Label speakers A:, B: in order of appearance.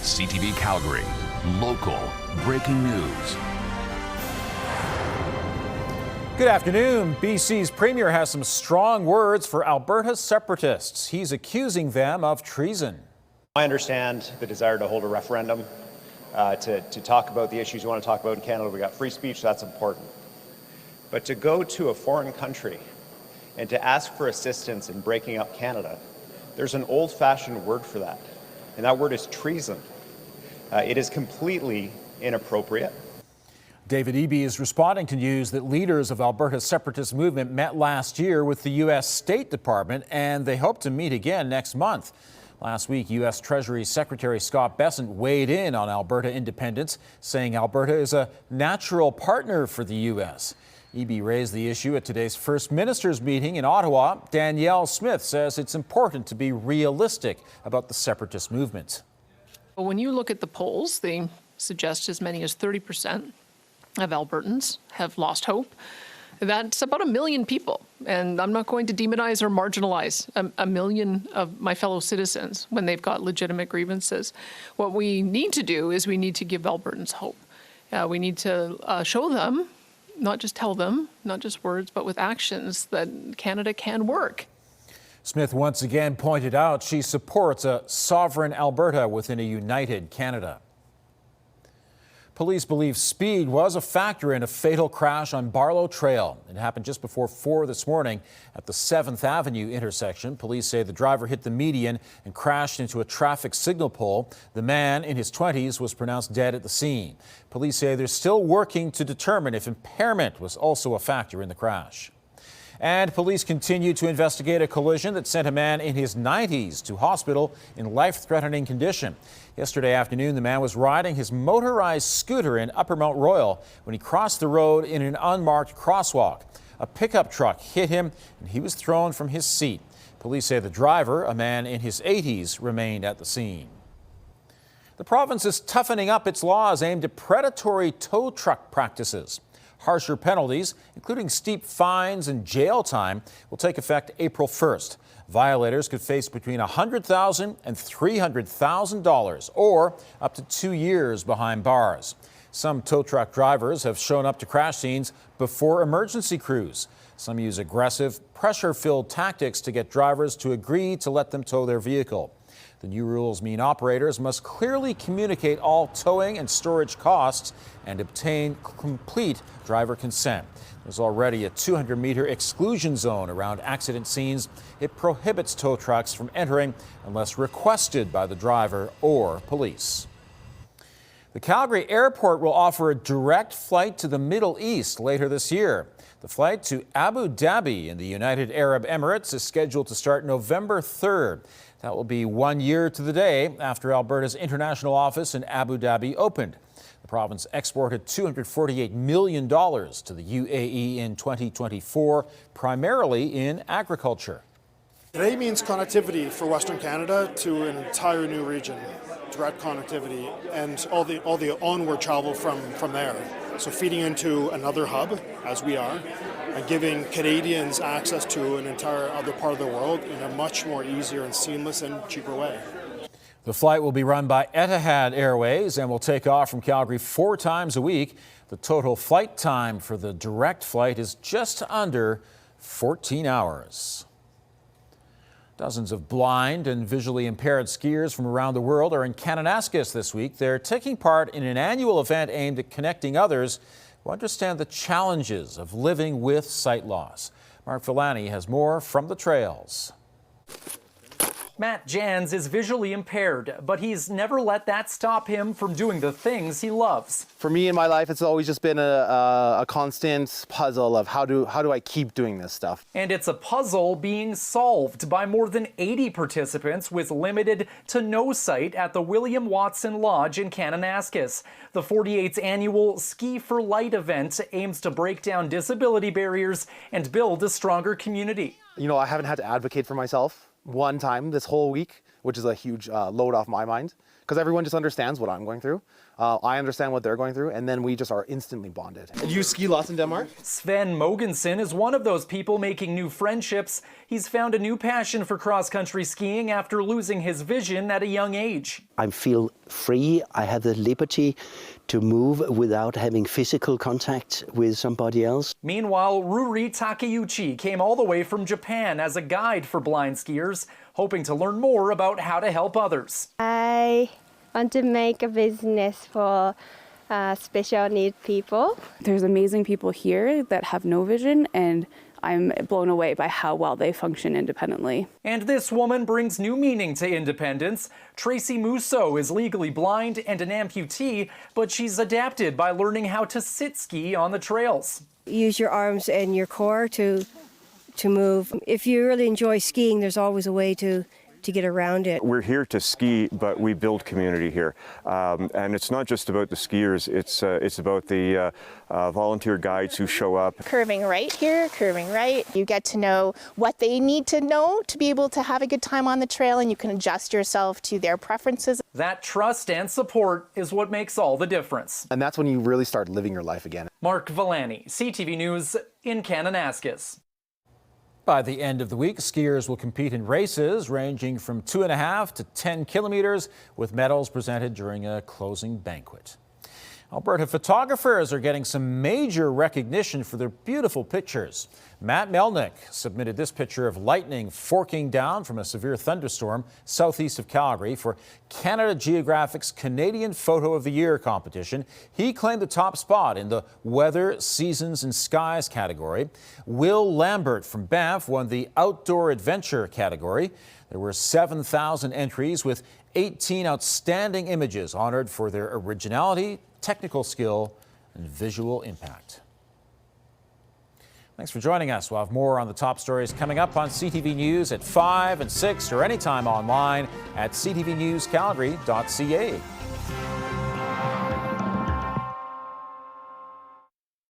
A: CTV Calgary, local breaking news.
B: Good afternoon. BC's Premier has some strong words for Alberta's separatists. He's accusing them of treason.
C: I understand the desire to hold a referendum, to talk about the issues you want to talk about in Canada. We got free speech, that's important. But to go to a foreign country and to ask for assistance in breaking up Canada, there's an old-fashioned word for that, and that word is treason. It is completely inappropriate.
B: David Eby is responding to news that leaders of Alberta's separatist movement met last year with the U.S. State Department, and they hope to meet again next month. Last week, U.S. Treasury Secretary Scott Bessent weighed in on Alberta independence, saying Alberta is a natural partner for the U.S. Eby raised the issue at today's First Ministers meeting in Ottawa. Danielle Smith says it's important to be realistic about the separatist movement.
D: When you look at the polls, they suggest as many as 30% of Albertans have lost hope. That's about 1 million people. And I'm not going to demonize or marginalize a million of my fellow citizens when they've got legitimate grievances. What we need to do is we need to give Albertans hope. We need to show them, not just tell them, not just words, but with actions, that Canada can work.
B: Smith once again pointed out she supports a sovereign Alberta within a united Canada. Police believe speed was a factor in a fatal crash on Barlow Trail. It happened just before 4 this morning at the 7th Avenue intersection. Police say the driver hit the median and crashed into a traffic signal pole. The man in his 20s was pronounced dead at the scene. Police say they're still working to determine if impairment was also a factor in the crash. And police continue to investigate a collision that sent a man in his 90s to hospital in life-threatening condition. Yesterday afternoon, the man was riding his motorized scooter in Upper Mount Royal when he crossed the road in an unmarked crosswalk. A pickup truck hit him and he was thrown from his seat. Police say the driver, a man in his 80s, remained at the scene. The province is toughening up its laws aimed at predatory tow truck practices. Harsher penalties, including steep fines and jail time, will take effect April 1st. Violators could face between $100,000 and $300,000 or up to 2 years behind bars. Some tow truck drivers have shown up to crash scenes before emergency crews. Some use aggressive, pressure-filled tactics to get drivers to agree to let them tow their vehicle. The new rules mean operators must clearly communicate all towing and storage costs and obtain complete driver consent. There's already a 200-meter exclusion zone around accident scenes. It prohibits tow trucks from entering unless requested by the driver or police. The Calgary airport will offer a direct flight to the Middle East later this year. The flight to Abu Dhabi in the United Arab Emirates is scheduled to start November 3rd. That will be 1 year to the day after Alberta's international office in Abu Dhabi opened. The province exported $248 million to the UAE in 2024, primarily in agriculture.
E: Today means connectivity for Western Canada to an entire new region, direct connectivity, and all the onward travel from there. So feeding into another hub, as we are, and giving Canadians access to an entire other part of the world in a much more easier and seamless and cheaper way.
B: The flight will be run by Etihad Airways and will take off from Calgary 4 times a week. The total flight time for the direct flight is just under 14 hours. Dozens of blind and visually impaired skiers from around the world are in Kananaskis this week. They're taking part in an annual event aimed at connecting others who understand the challenges of living with sight loss. Mark Villani has more from the trails.
F: Matt Jans is visually impaired, but he's never let that stop him from doing the things he loves.
G: For me in my life, it's always just been a constant puzzle of how do I keep doing this stuff.
F: And it's a puzzle being solved by more than 80 participants with limited to no sight at the William Watson Lodge in Kananaskis. The 48th annual Ski for Light event aims to break down disability barriers and build a stronger community.
G: You know, I haven't had to advocate for myself one time this whole week, which is a huge load off my mind, because everyone just understands what I'm going through. I understand what they're going through, and then we just are instantly bonded.
H: Do you ski lots in Denmark?
F: Sven Mogensen is one of those people making new friendships. He's found a new passion for cross-country skiing after losing his vision at a young age.
I: I feel free. I have the liberty to move without having physical contact with somebody else.
F: Meanwhile, Ruri Takeuchi came all the way from Japan as a guide for blind skiers, hoping to learn more about how to help others.
J: I want to make a business for special needs people.
K: There's amazing people here that have no vision, and I'm blown away by how well they function independently.
F: And this woman brings new meaning to independence. Tracy Musso is legally blind and an amputee, but she's adapted by learning how to sit ski on the trails.
L: Use your arms and your core to move. If you really enjoy skiing, there's always a way to get around it.
M: We're here to ski, but we build community here. And it's not just about the skiers, it's about the volunteer guides who show up.
N: Curving right here, curving right. You get to know what they need to know to be able to have a good time on the trail, and you can adjust yourself to their preferences.
F: That trust and support is what makes all the difference.
G: And that's when you really start living your life again.
F: Mark Villani, CTV News in Kananaskis.
B: By the end of the week, skiers will compete in races ranging from 2.5 to 10 kilometers, with medals presented during a closing banquet. Alberta photographers are getting some major recognition for their beautiful pictures. Matt Melnick submitted this picture of lightning forking down from a severe thunderstorm southeast of Calgary for Canada Geographic's Canadian Photo of the Year competition. He claimed the top spot in the Weather, Seasons and Skies category. Will Lambert from Banff won the Outdoor Adventure category. There were 7,000 entries, with 18 outstanding images honored for their originality, technical skill and visual impact. Thanks for joining us. We'll have more on the top stories coming up on CTV News at 5 and 6 or anytime online at ctvnewscalgary.ca.